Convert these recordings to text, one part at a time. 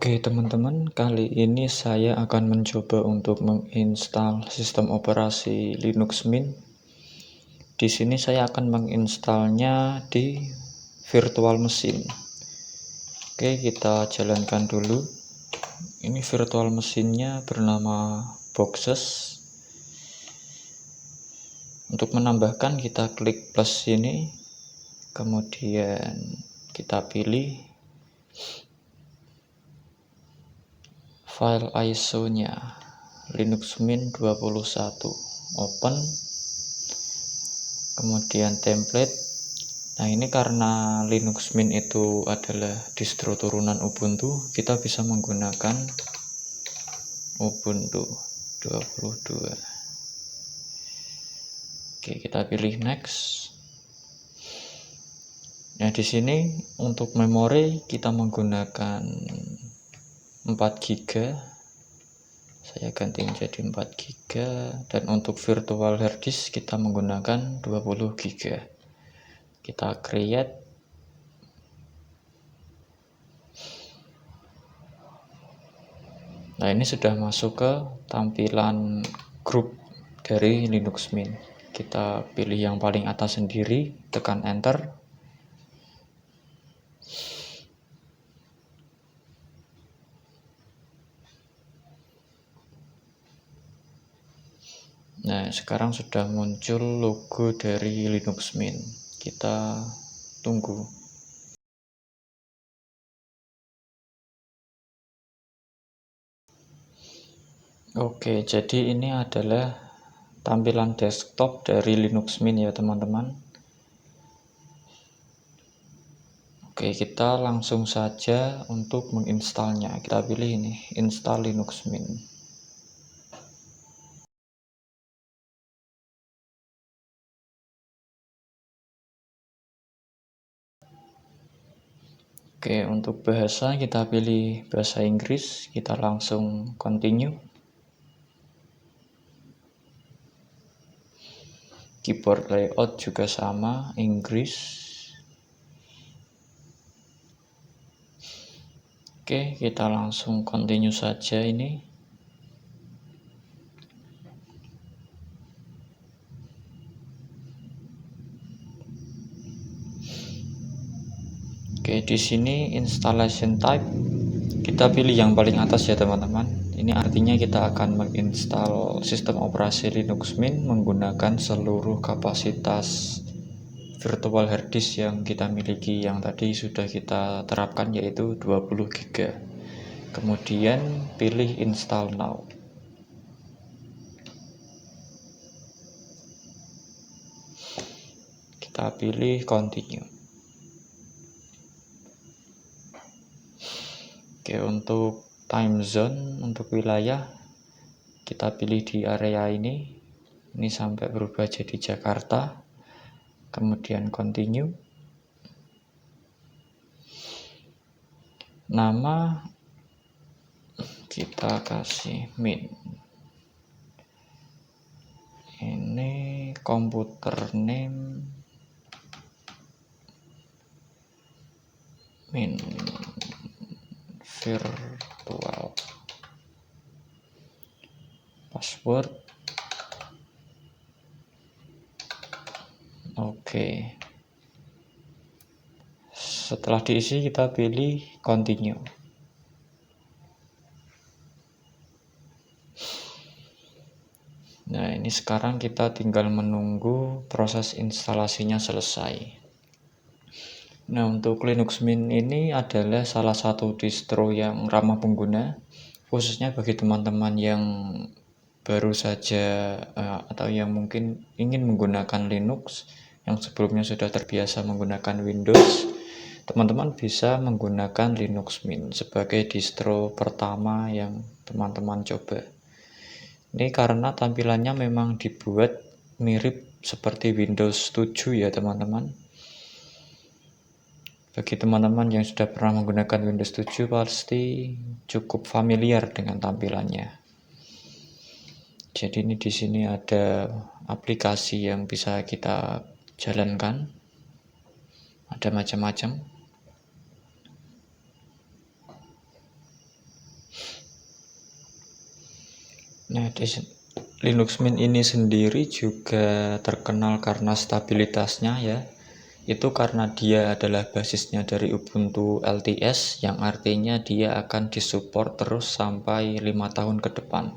Oke teman-teman, kali ini saya akan mencoba untuk menginstal sistem operasi Linux Mint. Di sini saya akan menginstalnya di virtual machine. Oke, kita jalankan dulu. Ini virtual mesinnya bernama Boxes. Untuk menambahkan kita klik plus ini, kemudian kita pilih file ISO-nya Linux Mint 21, open, kemudian template. Nah, ini karena Linux Mint itu adalah distro turunan Ubuntu, kita bisa menggunakan Ubuntu 22. Oke, kita pilih next. Nah, di sini untuk memori kita menggunakan 4 GB. Saya ganti menjadi 4 GB, dan untuk virtual hard disk kita menggunakan 20 GB. Kita create. Nah, ini sudah masuk ke tampilan grup dari Linux Mint. Kita pilih yang paling atas sendiri, tekan enter. Nah, sekarang sudah muncul logo dari Linux Mint. Kita tunggu. Oke, jadi ini adalah tampilan desktop dari Linux Mint ya teman-teman. Oke, kita langsung saja untuk menginstalnya. Kita pilih ini, install Linux Mint. Oke, untuk bahasa kita pilih bahasa Inggris, kita langsung continue. Keyboard layout juga sama, Inggris. Oke, kita langsung continue saja ini. Oke, di sini installation type kita pilih yang paling atas ya teman-teman. Ini artinya kita akan menginstal sistem operasi Linux Mint menggunakan seluruh kapasitas virtual hard disk yang kita miliki, yang tadi sudah kita terapkan, yaitu 20 GB. Kemudian pilih install now. Kita pilih continue. Oke, untuk time zone, untuk wilayah kita pilih di area ini sampai berubah jadi Jakarta. Kemudian continue. Nama kita kasih Mint. Ini komputer name Mint virtual. Password. Oke. Setelah diisi kita pilih continue. Nah, ini sekarang kita tinggal menunggu proses instalasinya selesai. Nah, untuk Linux Mint ini adalah salah satu distro yang ramah pengguna, khususnya bagi teman-teman yang baru saja atau yang mungkin ingin menggunakan Linux, yang sebelumnya sudah terbiasa menggunakan Windows. Teman-teman bisa menggunakan Linux Mint sebagai distro pertama yang teman-teman coba. Ini karena tampilannya memang dibuat mirip seperti Windows 7 ya teman-teman. Bagi teman-teman yang sudah pernah menggunakan Windows 7 pasti cukup familiar dengan tampilannya. Jadi ini di sini ada aplikasi yang bisa kita jalankan. Ada macam-macam. Nah, Linux Mint ini sendiri juga terkenal karena stabilitasnya ya. Itu karena dia adalah basisnya dari Ubuntu LTS, yang artinya dia akan disupport terus sampai 5 tahun ke depan.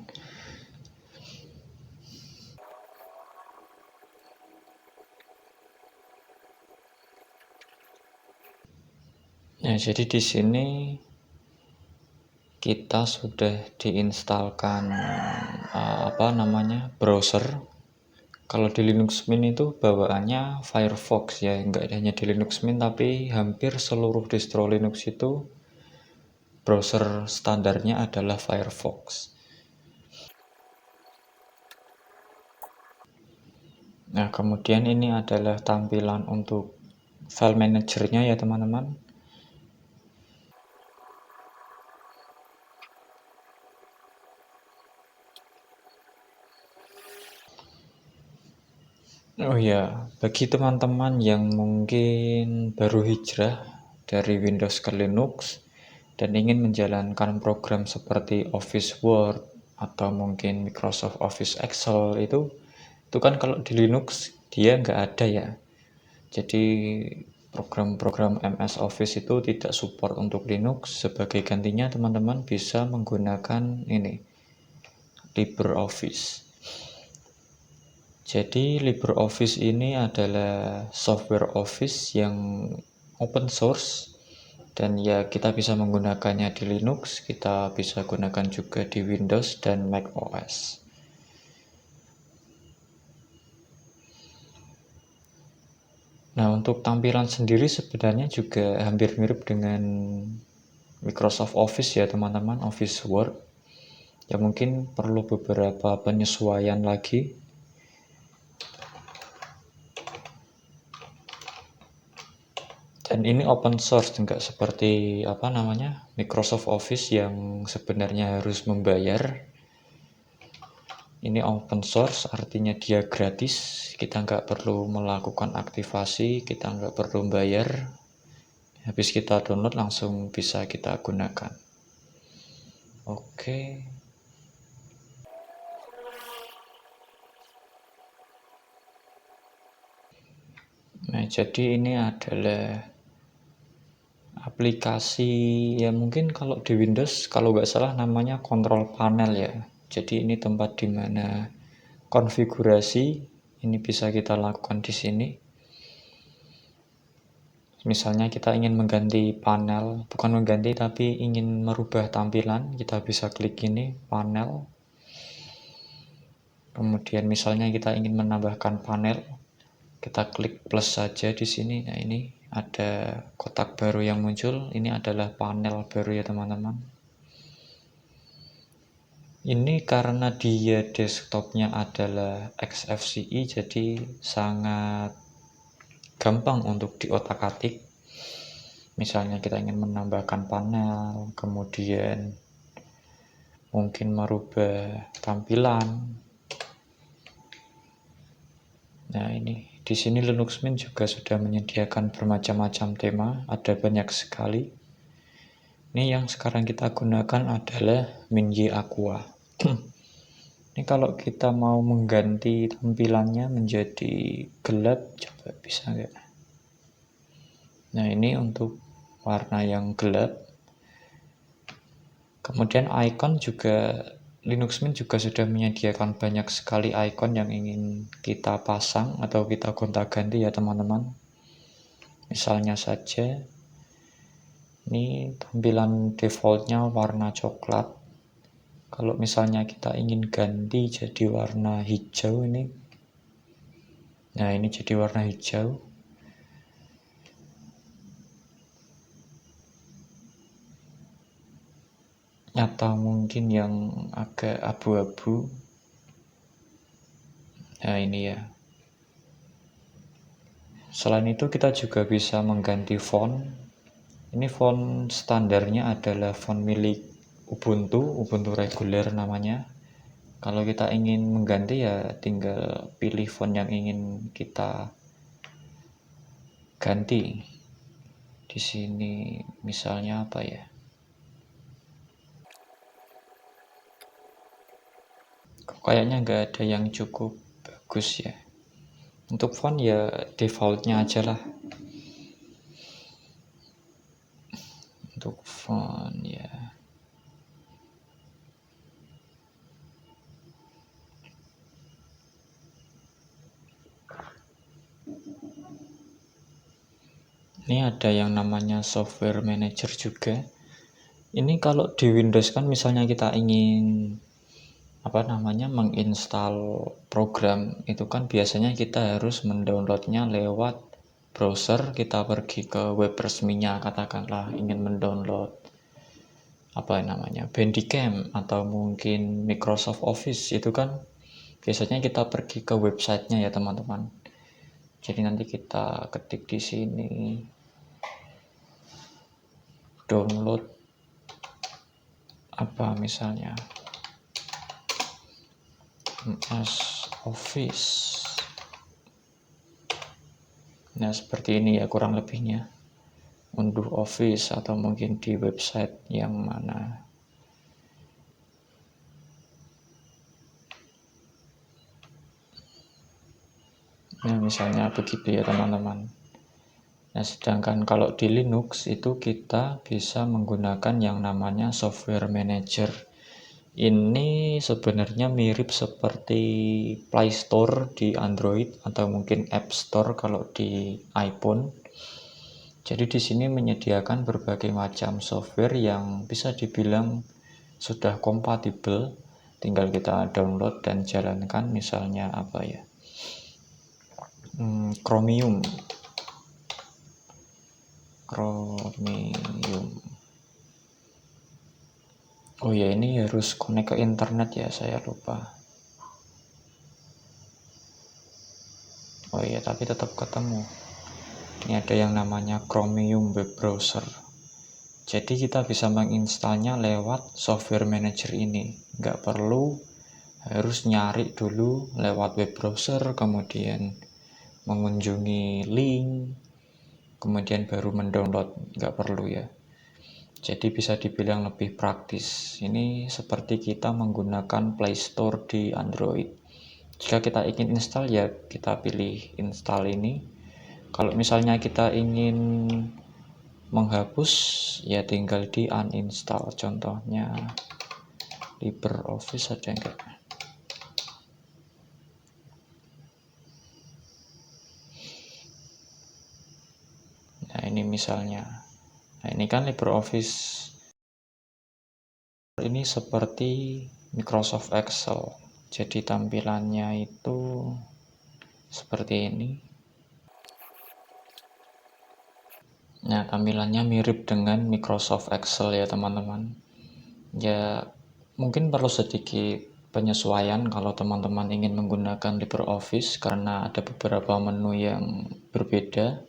Nah, jadi di sini kita sudah diinstalkan browser. Kalau di Linux Mint itu bawaannya Firefox ya, nggak hanya di Linux Mint tapi hampir seluruh distro Linux itu browser standarnya adalah Firefox. Nah, kemudian ini adalah tampilan untuk file managernya ya teman-teman. Oh ya, bagi teman-teman yang mungkin baru hijrah dari Windows ke Linux dan ingin menjalankan program seperti Office Word atau mungkin Microsoft Office Excel itu kan kalau di Linux dia nggak ada ya. Jadi program-program MS Office itu tidak support untuk Linux. Sebagai gantinya teman-teman bisa menggunakan ini, LibreOffice. Jadi LibreOffice ini adalah software Office yang open source dan ya kita bisa menggunakannya di Linux, kita bisa gunakan juga di Windows dan Mac OS. Nah, untuk tampilan sendiri sebenarnya juga hampir mirip dengan Microsoft Office ya teman-teman, Office Word. Ya mungkin perlu beberapa penyesuaian lagi. Dan ini open source, enggak seperti Microsoft Office yang sebenarnya harus membayar. Ini open source, artinya dia gratis. Kita nggak perlu melakukan aktivasi, kita nggak perlu bayar. Habis kita download langsung bisa kita gunakan. Oke. Nah, jadi ini adalah aplikasi ya, mungkin kalau di Windows kalau nggak salah namanya control panel ya. Jadi ini tempat di mana konfigurasi ini bisa kita lakukan di sini. Misalnya kita ingin mengganti panel, bukan mengganti tapi ingin merubah tampilan, kita bisa klik ini panel. Kemudian misalnya kita ingin menambahkan panel, kita klik plus saja di sini. Nah, ini ada kotak baru yang muncul. Ini adalah panel baru ya teman-teman. Ini karena dia desktopnya adalah XFCE, jadi sangat gampang untuk diotak-atik. Misalnya kita ingin menambahkan panel, kemudian mungkin merubah tampilan. Nah, ini di sini Linux Mint juga sudah menyediakan bermacam-macam tema, ada banyak sekali. Ini yang sekarang kita gunakan adalah Mint Y Aqua. Ini kalau kita mau mengganti tampilannya menjadi gelap, coba bisa nggak? Nah, ini untuk warna yang gelap. Kemudian icon juga, Linux Mint juga sudah menyediakan banyak sekali icon yang ingin kita pasang atau kita gonta-ganti ya teman-teman. Misalnya saja, ini tampilan defaultnya warna coklat. Kalau misalnya kita ingin ganti jadi warna hijau ini, nah ini jadi warna hijau. Atau mungkin yang agak abu-abu. Nah ini ya. Selain itu kita juga bisa mengganti font. Ini font standarnya adalah font milik Ubuntu reguler namanya. Kalau kita ingin mengganti ya tinggal pilih font yang ingin kita ganti. Di sini misalnya apa ya? kayaknya nggak ada yang cukup bagus ya. Untuk font ya defaultnya aja lah. Untuk font ya. Ini ada yang namanya software manager juga. Ini kalau di Windows kan misalnya kita ingin menginstal program, itu kan biasanya kita harus mendownloadnya lewat browser. Kita pergi ke web resminya, katakanlah ingin mendownload Bandicam atau mungkin Microsoft Office, itu kan biasanya kita pergi ke websitenya ya teman-teman. Jadi nanti kita ketik di sini download misalnya MS Office. Nah seperti ini ya kurang lebihnya. Unduh Office atau mungkin di website yang mana. Nah misalnya begitu ya teman-teman. Nah sedangkan kalau di Linux itu kita bisa menggunakan yang namanya software manager. Ini sebenarnya mirip seperti Play Store di Android atau mungkin App Store kalau di iPhone. Jadi di sini menyediakan berbagai macam software yang bisa dibilang sudah kompatibel, tinggal kita download dan jalankan. Misalnya Chromium. Oh ya, ini harus connect ke internet ya, saya lupa. Oh iya, tapi tetap ketemu. Ini ada yang namanya Chromium Web Browser. Jadi kita bisa menginstalnya lewat software manager ini. Nggak perlu harus nyari dulu lewat web browser, kemudian mengunjungi link, kemudian baru mendownload. Nggak perlu ya. Jadi bisa dibilang lebih praktis. Ini seperti kita menggunakan Play Store di Android. Jika kita ingin install ya kita pilih install ini. Kalau misalnya kita ingin menghapus ya tinggal di uninstall. Contohnya LibreOffice ada enggak? Nah ini misalnya. Nah ini kan LibreOffice. Ini seperti Microsoft Excel. Jadi tampilannya itu seperti ini. Nah, tampilannya mirip dengan Microsoft Excel ya teman-teman. Ya, mungkin perlu sedikit penyesuaian kalau teman-teman ingin menggunakan LibreOffice karena ada beberapa menu yang berbeda.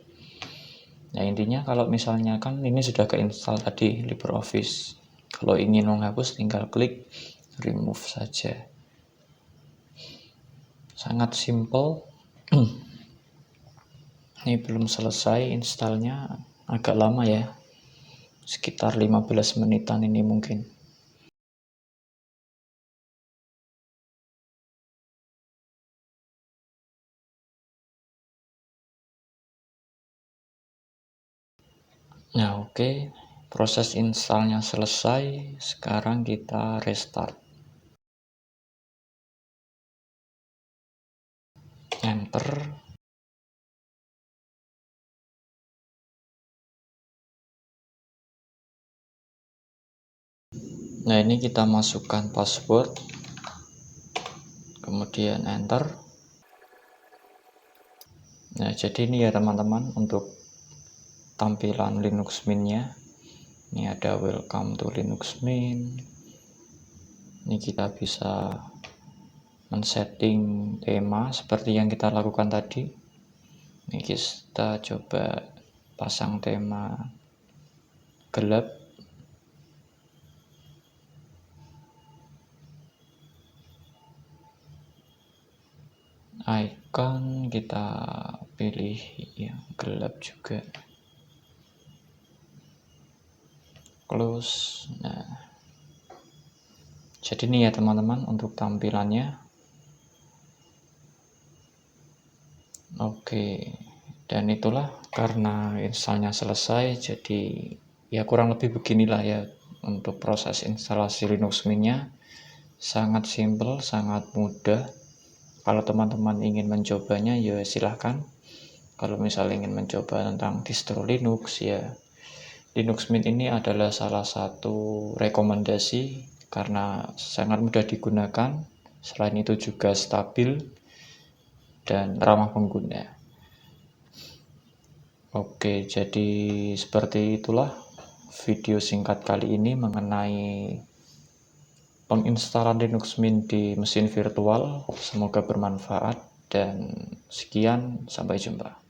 Nah, intinya kalau misalnya kan ini sudah keinstall tadi LibreOffice. Kalau ingin menghapus tinggal klik remove saja. Sangat simple. Ini belum selesai installnya, agak lama ya. Sekitar 15 menitan ini mungkin. Nah oke, proses installnya selesai. Sekarang kita restart. Enter. Nah ini kita masukkan password, kemudian enter. Nah jadi ini ya teman-teman untuk tampilan Linux Mint-nya. Ini ada welcome to Linux Mint. Ini kita bisa men-setting tema seperti yang kita lakukan tadi. Ini kita coba pasang tema gelap. Icon kita pilih yang gelap juga. Close. Nah Jadi ini ya teman-teman untuk tampilannya. Oke, dan itulah karena installnya selesai, jadi ya kurang lebih beginilah ya untuk proses instalasi Linux Mint-nya. Sangat simple, sangat mudah. Kalau teman-teman ingin mencobanya ya silahkan. Kalau misalnya ingin mencoba tentang distro Linux ya, Linux Mint ini adalah salah satu rekomendasi karena sangat mudah digunakan. Selain itu juga stabil dan ramah pengguna. Oke, jadi seperti itulah video singkat kali ini mengenai penginstalan Linux Mint di mesin virtual. Semoga bermanfaat dan sekian, sampai jumpa.